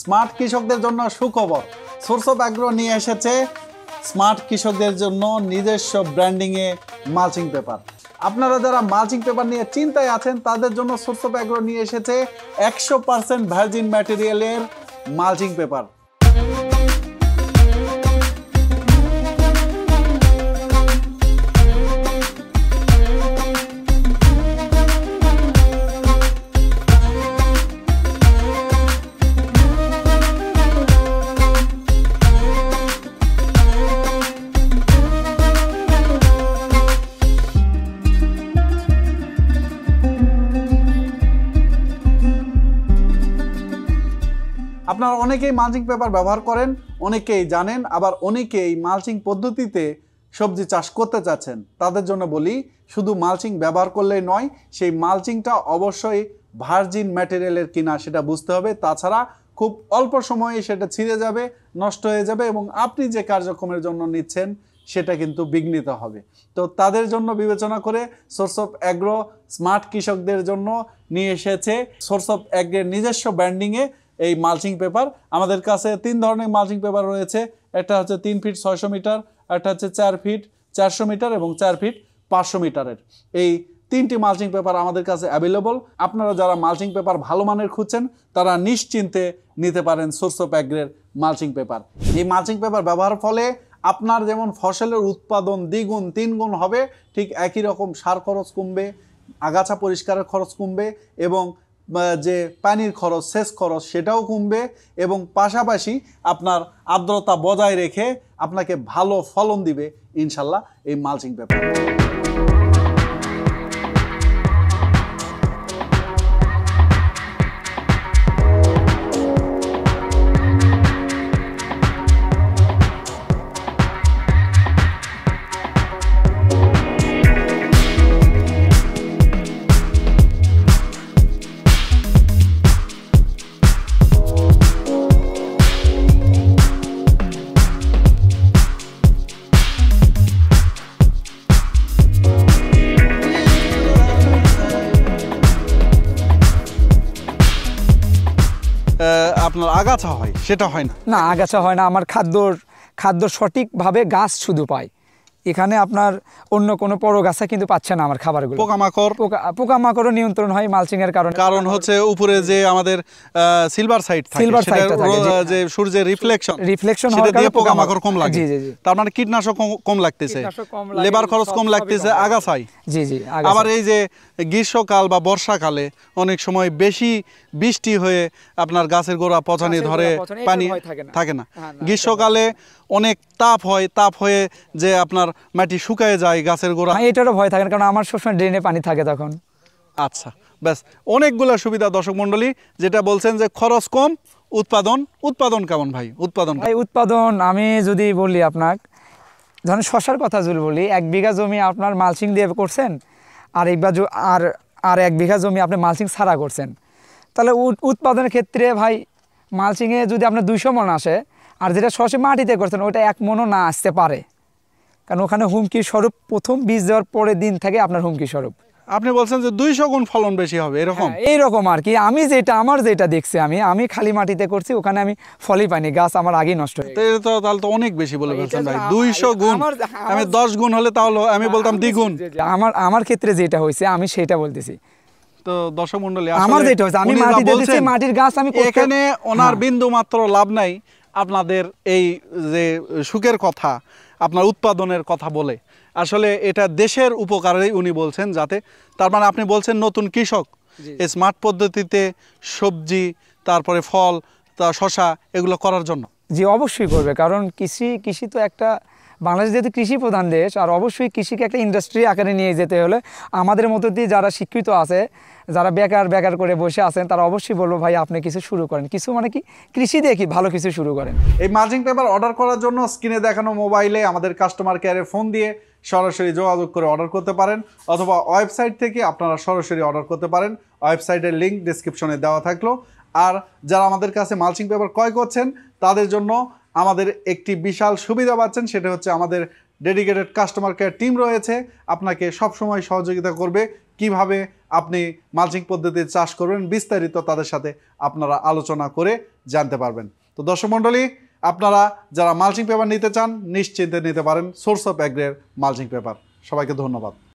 Smart কৃষকদের জন্য সুখবর। সোর্স অফ অ্যাগ্রো নিয়ে এসেছে স্মার্ট কৃষকদের জন্য নিজস্ব ব্র্যান্ডিংয়ে মালচিং পেপার। আপনারা যারা মালচিং পেপার নিয়ে চিন্তায় আছেন তাদের জন্য সোর্স অফ অ্যাগ্রো নিয়ে এসেছে 100% ভার্জিন ম্যাটেরিয়ালের মালচিং পেপার। আপনারা অনেকেই মালচিং পেপার ব্যবহার করেন, অনেকেই জানেন, আবার অনেকেই মালচিং পদ্ধতিতে সবজি চাষ করতে চাচ্ছেন। তাদের জন্য বলি, শুধু মালচিং ব্যবহার করলেই নয়, সেই মালচিংটা অবশ্যই ভার্জিন ম্যাটেরিয়ালের কিনা সেটা বুঝতে হবে। তাছাড়া খুব অল্প সময়ে সেটা ছিঁড়ে যাবে, নষ্ট হয়ে যাবে এবং আপনি যে কার্যক্রমের জন্য নিচ্ছেন সেটা কিন্তু বিঘ্নিত হবে। তো তাদের জন্য বিবেচনা করে সোর্স অফ অ্যাগ্রো স্মার্ট কৃষকদের জন্য নিয়ে এসেছে সোর্স অফ অ্যাগ্রের নিজস্ব ব্র্যান্ডিংয়ে এই মালচিং পেপার। আমাদের কাছে 3 ধরনের মালচিং পেপার রয়েছে। একটা হচ্ছে 3 ফিট 600 মিটার, একটা হচ্ছে 4 ফিট 400 মিটার এবং 4 ফিট 500 মিটারের। এই 3টি মালচিং পেপার আমাদের কাছে অ্যাভেলেবল। আপনারা যারা মালচিং পেপার ভালো মানের খুঁজছেন তারা নিশ্চিন্তে নিতে পারেন সোর্স অফ অ্যাগ্রের মালচিং পেপার। এই মালচিং পেপার ব্যবহারের ফলে আপনার যেমন ফসলের উৎপাদন দ্বিগুণ 3 গুণ হবে, ঠিক একই রকম সার খরচ কমবে, আগাছা পরিষ্কারের খরচ কমবে এবং যে পানির খরচ, সেচ খরচ সেটাও কমবে এবং পাশাপাশি আপনার আর্দ্রতা বজায় রেখে আপনাকে ভালো ফলন দিবে ইনশাল্লাহ এই মালচিং পেপার। আপনার আগাছা হয় সেটা হয় না? না, আগাছা হয় না। আমার খাদ্য সঠিকভাবে গাছ শুধু পায়। এখানে আপনার অন্য কোনো পরগাছা কিন্তু পাচ্ছে না আমার খাবারগুলো। পোকামাকড়ও নিয়ন্ত্রণ হয় মালচিং এর কারণে। কারণ হচ্ছে উপরে যে আমাদের সিলভার সাইড থাকে, যে সূর্যের রিফ্লেকশন হওয়ার কারণে পোকামাকড় কম লাগে। তার মানে কীটনাশক কম লাগতেছে, লেবার খরচ কম লাগতেছে আগাছায়। জি জি। আবার এই যে গ্রীষ্মকাল বা বর্ষাকালে অনেক সময় বেশি বৃষ্টি হয়ে আপনার গাছের গোড়া পচানি ধরে, পানি থাকে না। গ্রীষ্মকালে অনেক তাপ হয়, তাপ হয়ে যে আপনার মাটি শুকায় যায় গাছের গোড়া, এটারও ভয় থাকে না, কারণ আমার সবসময় ড্রেনে পানি থাকে তখন। আচ্ছা, ব্যাস অনেকগুলো সুবিধা। দর্শক মন্ডলী, যেটা বলছেন যে খরচ কম, উৎপাদন কেমন ভাই? উৎপাদন আমি যদি বলি আপনার, ধরেন শশার কথা যদি বলি, 1 বিঘা জমি আপনার মালচিং দিয়ে করছেন আর 1 বিঘা জমি আপনি মালচিং ছাড়া করছেন, তাহলে উৎপাদনের ক্ষেত্রে ভাই মালচিংয়ে যদি আপনার 200 মণ আসে আর যেটা সরাসরি মাটিতে করছেন ওইটা 1 মণও না আসতে পারে, কারণ ওখানে হুমকি স্বরূপ প্রথম বীজ দেওয়ার পরের দিন থেকে আপনার হুমকি স্বরূপ। আপনি বলছেন যে 200 গুণ ফলন বেশি হবে, এইরকম আর কি। আমার যেটা দেখছি, আমি খালি মাটিতে করছি, ওখানে আমি ফলই পাইনি, গাছ আমার আগেই নষ্ট হয়ে গেছে। তাহলে তো অনেক বেশি বলে বলছেন ভাই। 200 গুণ, আমি 10 গুণ হলে তাহলে আমি বলতাম দ্বিগুণ। আমার ক্ষেত্রে যেটা হয়েছে আমি সেটা বলতেছি। তো দর্শক মণ্ডলী, আমার যেটা হয়েছে আমি মাটিতে দিয়েছি, মাটির গাছ আমি এখানে ওনার বিন্দু মাত্র লাভ নাই আপনাদের এই যে সুখের কথা, আপনার উৎপাদনের কথা বলে। আসলে এটা দেশের উপকারেই উনি বলছেন, যাতে তার মানে আপনি বলছেন নতুন কৃষক এই স্মার্ট পদ্ধতিতে সবজি, তারপরে ফল, শশা এগুলো করার জন্য। জি, অবশ্যই করবে, কারণ কৃষি তো একটা, বাংলাদেশ যেহেতু কৃষি প্রধান দেশ, আর অবশ্যই কৃষিকে একটা ইন্ডাস্ট্রি আকারে নিয়ে যেতে হলে আমাদের মতো দিয়ে যারা শিক্ষিত আছে, যারা বেকার করে বসে আছেন, তারা অবশ্যই বলবো ভাই আপনি কিছু শুরু করেন, কিছু মানে কি কৃষি দিয়ে কি ভালো কিছু শুরু করেন। এই মালচিং পেপার অর্ডার করার জন্য স্ক্রিনে দেখানো মোবাইলে আমাদের কাস্টমার কেয়ারে ফোন দিয়ে সরাসরি যোগাযোগ করে অর্ডার করতে পারেন, অথবা ওয়েবসাইট থেকে আপনারা সরাসরি অর্ডার করতে পারেন। ওয়েবসাইটের লিঙ্ক ডেসক্রিপশনে দেওয়া থাকলো। আর যারা আমাদের কাছে মালচিং পেপার ক্রয় করছেন তাদের জন্য আমাদের একটি বিশাল সুবিধা পাচ্ছেন, সেটা হচ্ছে আমাদের ডেডিকেটেড কাস্টমার কেয়ার টিম রয়েছে, আপনাকে সব সময় সহযোগিতা করবে। কিভাবে আপনি মালচিং পদ্ধতিতে চাষ করবেন বিস্তারিত তাদের সাথে আপনারা আলোচনা করে জানতে পারবেন। তো দর্শক মণ্ডলী, আপনারা যারা মালচিং পেপার নিতে চান নিশ্চিন্তে নিতে পারেন সোর্স অফ এগ্রির মালচিং পেপার। সবাইকে ধন্যবাদ।